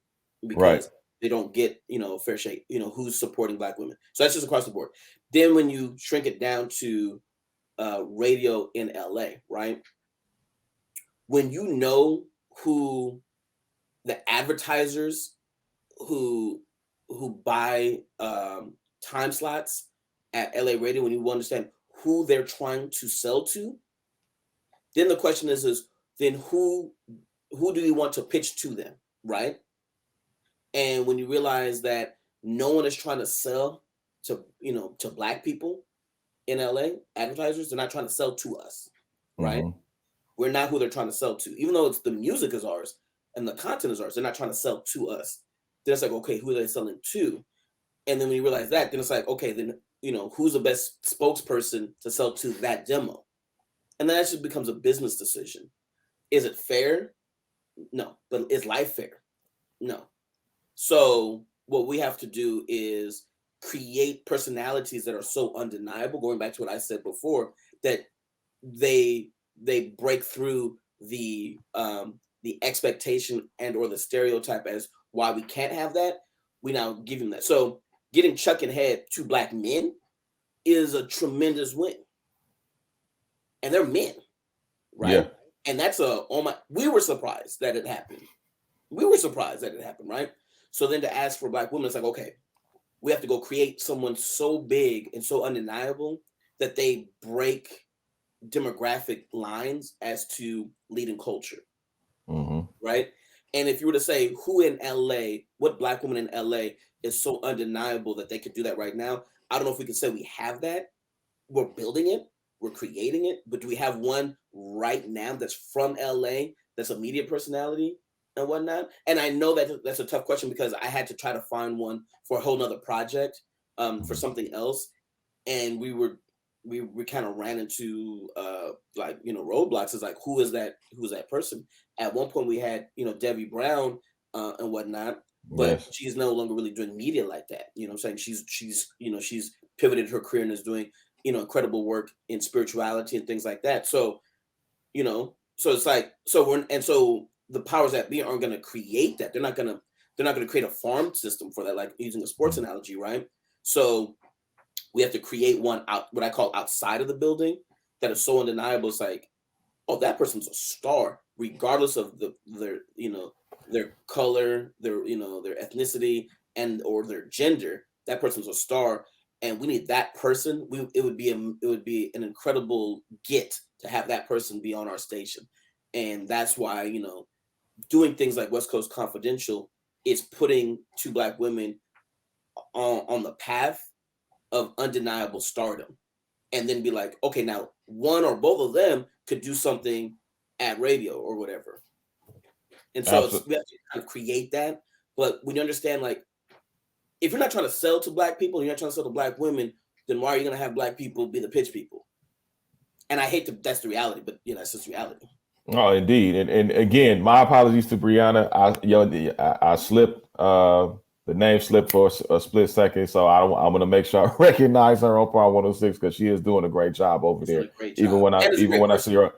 because they don't get a fair shake. Who's supporting Black women? So that's just across the board. Then when you shrink it down to radio in LA, right? When you know who the advertisers who buy time slots at LA radio, when you understand who they're trying to sell to, then the question is then who do you want to pitch to them, right? And when you realize that no one is trying to sell to Black people in LA, advertisers, they're not trying to sell to us, right? We're not who they're trying to sell to. Even though it's the music is ours and the content is ours, they're not trying to sell to us. Then it's like, okay, who are they selling to? And then when you realize that, then it's like, okay, then, who's the best spokesperson to sell to that demo? And then that just becomes a business decision. Is it fair? No. But is life fair? No. So what we have to do is create personalities that are so undeniable, going back to what I said before, that they break through the expectation and or the stereotype as why we can't have that. We now give them that. So getting Chuck and Hed, 2 Black men, is a tremendous win. And they're men, right? Yeah. And that's we were surprised that it happened. Right? So then to ask for Black women, it's like, okay, we have to go create someone so big and so undeniable that they break demographic lines as to leading culture, right? And if you were to say who in LA, what Black woman in LA is so undeniable that they could do that right now, I don't know if we could say we have that. We're building it, we're creating it, but do we have one right now that's from LA, that's a media personality and whatnot? And I know that that's a tough question because I had to try to find one for a whole nother project, for something else, and we kind of ran into roadblocks. It's like, who's that person? At one point we had Debbie Brown and whatnot, but she's no longer really doing media like that. You know what I'm saying? She's pivoted her career and is doing incredible work in spirituality and things like that. So so it's like, so the powers that be aren't going to create that. They're not going to create a farm system for that, like using a sports analogy, right? So we have to create one out, what I call outside of the building, that is so undeniable. It's like, oh, that person's a star, regardless of their color, their ethnicity, and or their gender. That person's a star, and we need that person. It would be an incredible get to have that person be on our station, and that's why doing things like West Coast Confidential is putting 2 Black women on the path of undeniable stardom, and then be like, okay, now one or both of them could do something at radio or whatever. And so we have to kind of create that. But when you understand, like, if you're not trying to sell to Black people, and you're not trying to sell to Black women, then why are you going to have Black people be the pitch people? And I hate that's the reality, but that's just reality. Oh, indeed. And again, my apologies to Brianna. I slipped. The name slipped for a split second, so I'm going to make sure I recognize her on Part 106 because she is doing a great job over there. Even when I see her,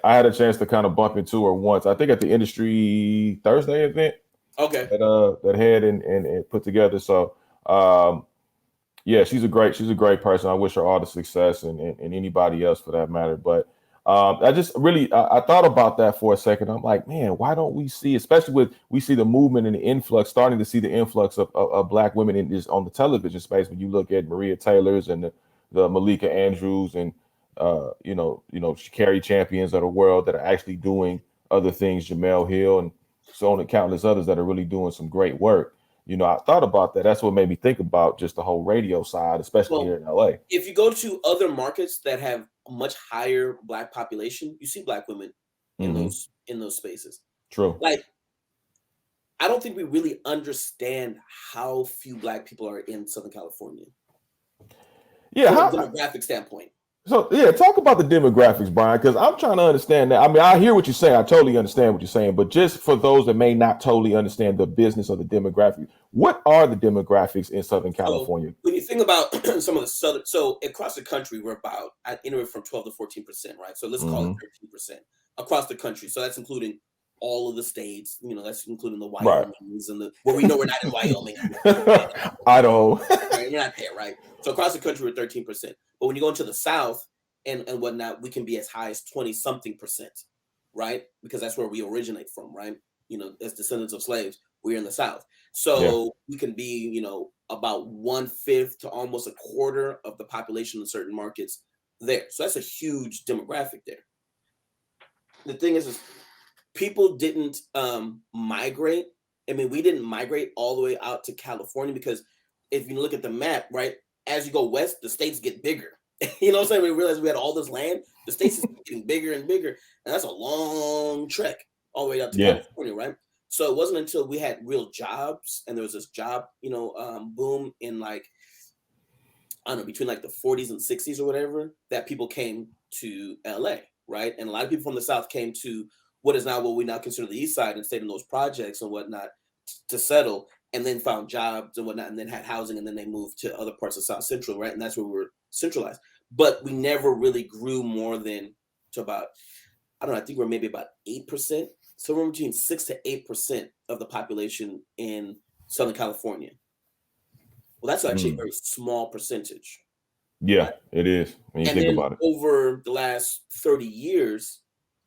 I had a chance to kind of bump into her once. I think at the Industry Thursday event. Okay. That Hed and put together. So she's a great person. I wish her all the success and anybody else for that matter. But I just really I thought about that for a second. I'm like, man, why don't we see, especially we see the movement and the influx, starting to see the influx of Black women in this on the television space. When you look at Maria Taylor's and the Malika Andrews and Carrie Champions of the world that are actually doing other things, Jamel Hill and so on and countless others that are really doing some great work. I thought about that. That's what made me think about just the whole radio side, especially here in LA. If you go to other markets that have a much higher Black population, you see Black women in those spaces. True. Like, I don't think we really understand how few Black people are in Southern California. Yeah, from a demographic standpoint. So talk about the demographics, Bryan, because I'm trying to understand that. I mean, I hear what you're saying. I totally understand what you're saying, but just for those that may not totally understand the business of the demographics, what are the demographics in Southern California? When you think about some of the so across the country, we're about anywhere from 12 to 14%, right? So let's call it 13% across the country. So that's including all of the states. That's including the Wyomings and where we know we're not in Wyoming. Idaho. Right? We're not there, right? So across the country, we're 13%. But when you go into the South and whatnot, we can be as high as 20-something%, right? Because that's where we originate from, right? As descendants of slaves, we're in the South. So we can be, about 1/5 to almost a quarter of the population in certain markets there. So that's a huge demographic there. The thing is people didn't migrate. I mean, we didn't migrate all the way out to California because if you look at the map, right, as you go west, the states get bigger. You know what I'm saying? We realized we had all this land. The states is getting bigger and bigger, and that's a long trek all the way out to Yeah. California, right? So it wasn't until we had real jobs and there was this job, boom in like, I don't know, between like the 40s and 60s or whatever, that people came to LA, right? And a lot of people from the South came to what is now what we now consider the East Side and stayed in those projects and whatnot to settle, and then found jobs and whatnot, and then had housing, and then they moved to other parts of South Central, right? And that's where we were centralized. But we never really grew more than to about, I don't know, I think we're maybe about 8%. So we're between 6 to 8% of the population in Southern California. Well, that's actually a very small percentage. Yeah, right? it is when you And think then about it. over the last 30 years,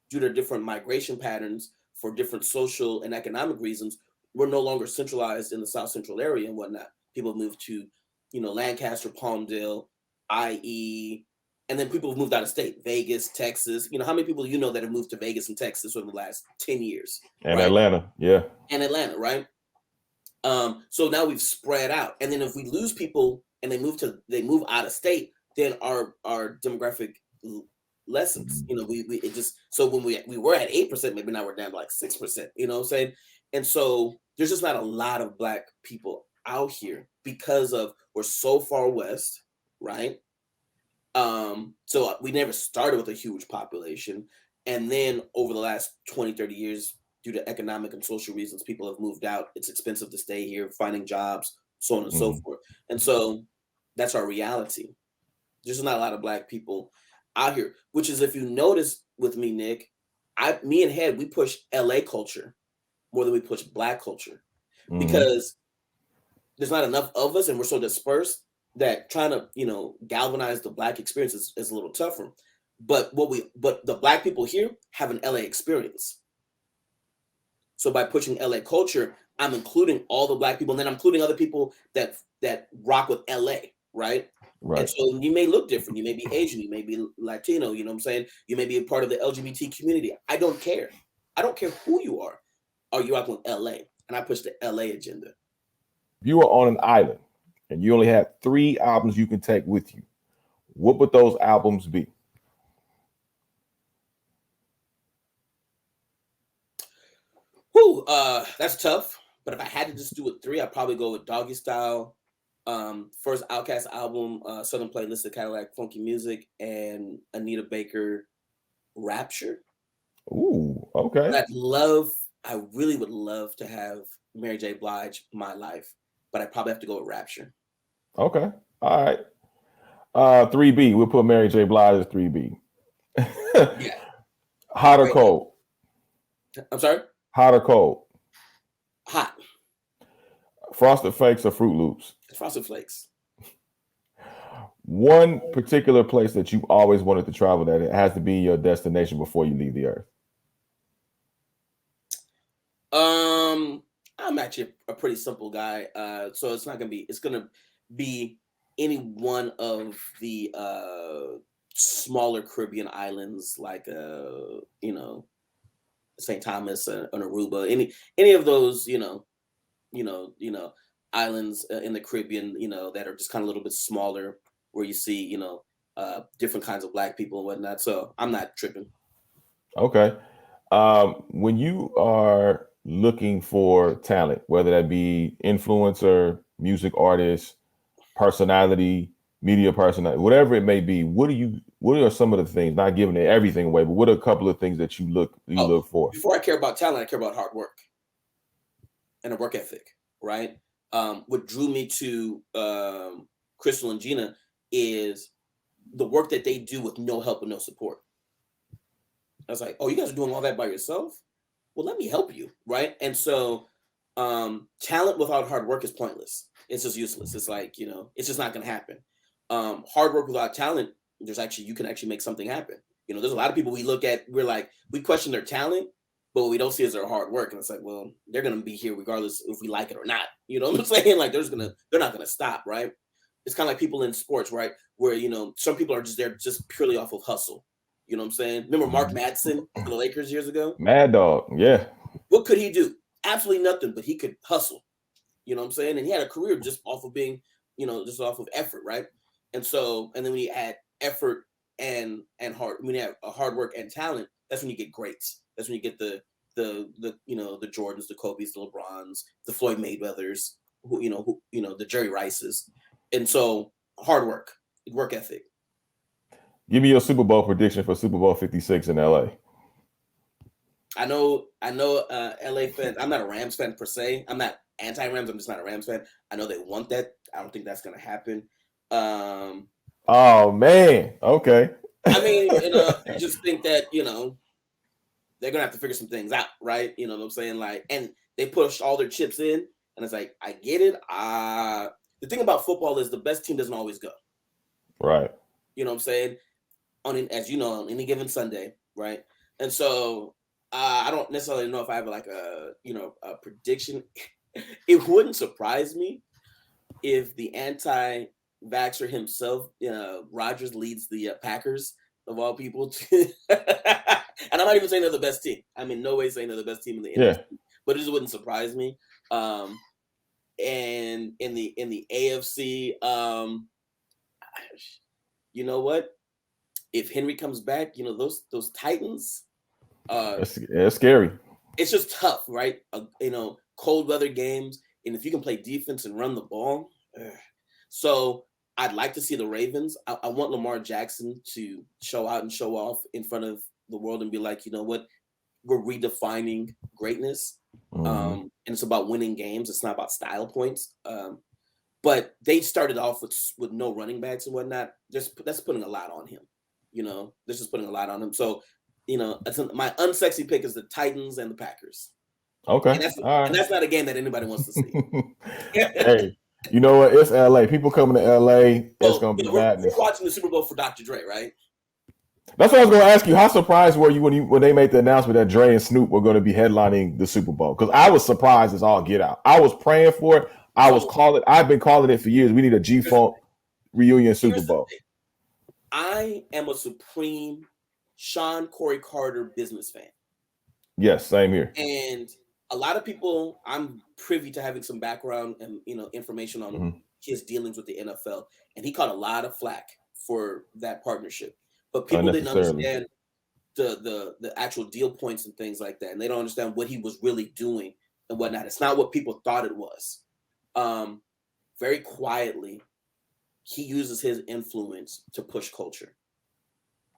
due to different migration patterns for different social and economic reasons, we're no longer centralized in the South Central area and whatnot. People moved to, Lancaster, Palmdale, IE, and then people have moved out of state, Vegas, Texas. How many people that have moved to Vegas and Texas over the last 10 years? And right? Atlanta, yeah. And Atlanta, right? So now we've spread out. And then if we lose people and they move out of state, then our demographic lessons. It just, so when we were at 8%, maybe now we're down to like 6%, you know what I'm saying? And so there's just not a lot of Black people out here because of we're so far west, right? So we never started with a huge population. And then over the last 20, 30 years, due to economic and social reasons, people have moved out. It's expensive to stay here, finding jobs, so on and so forth. And so that's our reality. There's just not a lot of Black people out here, which is, if you notice with me, Nick, me and Hed, we push LA culture more than we push Black culture because there's not enough of us and we're so dispersed that trying to, galvanize the Black experience is a little tougher. But the Black people here have an LA experience. So by pushing LA culture, I'm including all the Black people, and then I'm including other people that rock with LA, right? Right. And so you may look different. You may be Asian, you may be Latino, you know what I'm saying? You may be a part of the LGBT community. I don't care. I don't care who you are. Or you rock with LA. And I push the LA agenda. If you were on an island and you only had 3 albums you can take with you, what would those albums be? Whew, that's tough. But if I had to just do it 3, I'd probably go with Doggy Style, first Outkast album, Southern Playlist of Cadillac Funky Music, and Anita Baker, Rapture. Ooh, okay. I really would love to have Mary J. Blige, My Life, but I probably have to go with Rapture. Okay. All right. 3B. We'll put Mary J. Blige as 3B. Yeah. Hot or cold? I'm sorry? Hot or cold? Hot. Frosted Flakes or Fruit Loops? Frosted Flakes. One particular place that you always wanted to travel that it has to be your destination before you leave the earth. I'm actually a pretty simple guy. So it's gonna be any one of the smaller Caribbean islands like St. Thomas and Aruba, any of those, islands in the Caribbean, that are just kind of a little bit smaller, where you see, different kinds of Black people and whatnot. So I'm not tripping. Okay. When you are looking for talent, whether that be influencer, music artist, personality, media personality, whatever it may be, what are some of the things, not giving everything away, but what are a couple of things that you look for? Before I care about talent, I care about hard work and a work ethic, right? What drew me to Crystal and Gina is the work that they do with no help and no support. I was like, oh, you guys are doing all that by yourself? Well, let me help you, right? And so talent without hard work is pointless. It's just useless. It's like, it's just not going to happen. Hard work without talent, you can actually make something happen. There's a lot of people we look at, we question their talent, but what we don't see is their hard work. And it's like, well, they're going to be here regardless if we like it or not. You know what I'm saying? Like they're not going to stop, right? It's kind of like people in sports, right? Where, some people are just there just purely off of hustle. You know what I'm saying? Remember Mark Madsen for the Lakers years ago? Mad Dog, yeah. What could he do? Absolutely nothing, but he could hustle. You know what I'm saying? And he had a career just off of being, just off of effort, right? And so, and then when you add effort and when you have hard work and talent, that's when you get greats. That's when you get the the Jordans, the Kobe's, the LeBrons, the Floyd Mayweathers, the Jerry Rices. And so hard work ethic. Give me your Super Bowl prediction for Super Bowl 56 in LA. I know LA fans. I'm not a Rams fan per se. I'm not anti-Rams. I'm just not a Rams fan. I know they want that. I don't think that's gonna happen. Oh man. Okay. I mean, I just think that, they're gonna have to figure some things out, right? You know what I'm saying? Like, and they pushed all their chips in, and it's like, I get it. The thing about football is the best team doesn't always go. Right. You know what I'm saying? As you know, on any given Sunday, right? And so I don't necessarily know if I have like a prediction. It wouldn't surprise me if the anti-vaxxer himself, Rodgers, leads the Packers of all people. And I'm not even saying they're the best team. I'm in no way saying they're the best team in the NFC, but it just wouldn't surprise me. And in the AFC, you know what? If Henry comes back, those Titans. It's scary. It's just tough, right? Cold weather games, and if you can play defense and run the ball. So I'd like to see the Ravens. I want Lamar Jackson to show out and show off in front of the world and be like, you know what? We're redefining greatness. And it's about winning games. It's not about style points. But they started off with no running backs and whatnot. That's putting a lot on him. This is putting a lot on him. So, my unsexy pick is the Titans and the Packers. Okay. And that's not a game that anybody wants to see. Hey, you know what? It's LA. People coming to LA. It's going to be madness. We're watching the Super Bowl for Dr. Dre, right? That's what I was going to ask you. How surprised were you when they made the announcement that Dre and Snoop were going to be headlining the Super Bowl? Because I was surprised as all get out. I was praying for it. I've been calling it for years. We need a G-Funk reunion Super Bowl. I am a supreme Sean Corey Carter business fan. Yes, same here. And a lot of people, I'm privy to having some background and information on his dealings with the NFL, and he caught a lot of flack for that partnership. But people didn't understand the actual deal points and things like that, and they don't understand what he was really doing and whatnot. It's not what people thought it was. Very quietly, he uses his influence to push culture.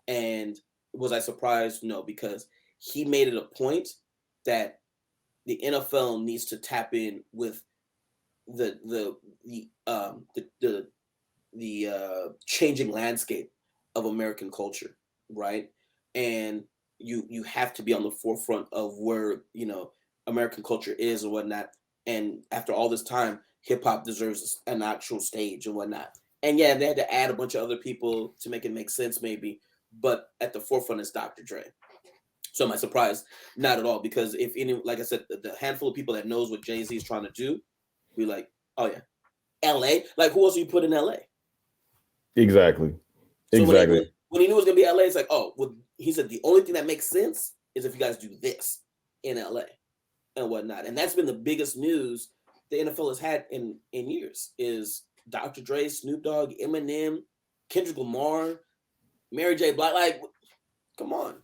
And was I surprised? No, because he made it a point that the NFL needs to tap in with the changing landscape of American culture, right? And you have to be on the forefront of where American culture is and whatnot. And after all this time, hip hop deserves an actual stage and whatnot. And yeah, they had to add a bunch of other people to make it make sense, maybe. But at the forefront is Dr. Dre. So am I surprised? Not at all, because like I said, the handful of people that knows what Jay-Z is trying to do, be like, oh yeah, L.A. Like, who else do you put in L.A.? Exactly. So exactly. When he knew it was gonna be L.A., it's like, oh, well, he said the only thing that makes sense is if you guys do this in L.A. and whatnot. And that's been the biggest news the NFL has had in years is Dr. Dre, Snoop Dogg, Eminem, Kendrick Lamar, Mary J. Blige. Like, come on.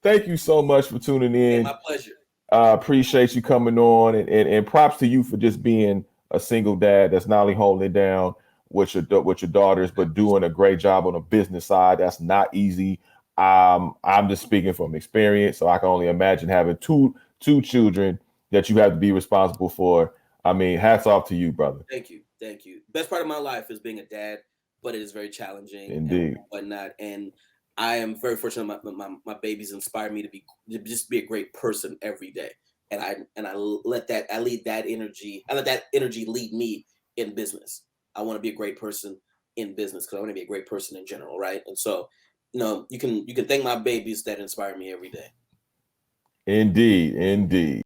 Thank you so much for tuning in. Hey, my pleasure. Appreciate you coming on, and props to you for just being a single dad that's not only holding it down with your daughters, but doing a great job on the business side. That's not easy. I'm just speaking from experience, so I can only imagine having two children that you have to be responsible for. I mean, hats off to you, brother. Thank you. Best part of my life is being a dad, but it is very challenging. Indeed. And whatnot. And I am very fortunate. My babies inspire me to just be a great person every day. And I let that energy lead me in business. I want to be a great person in business because I want to be a great person in general, right? And so, you can thank my babies that inspire me every day. Indeed.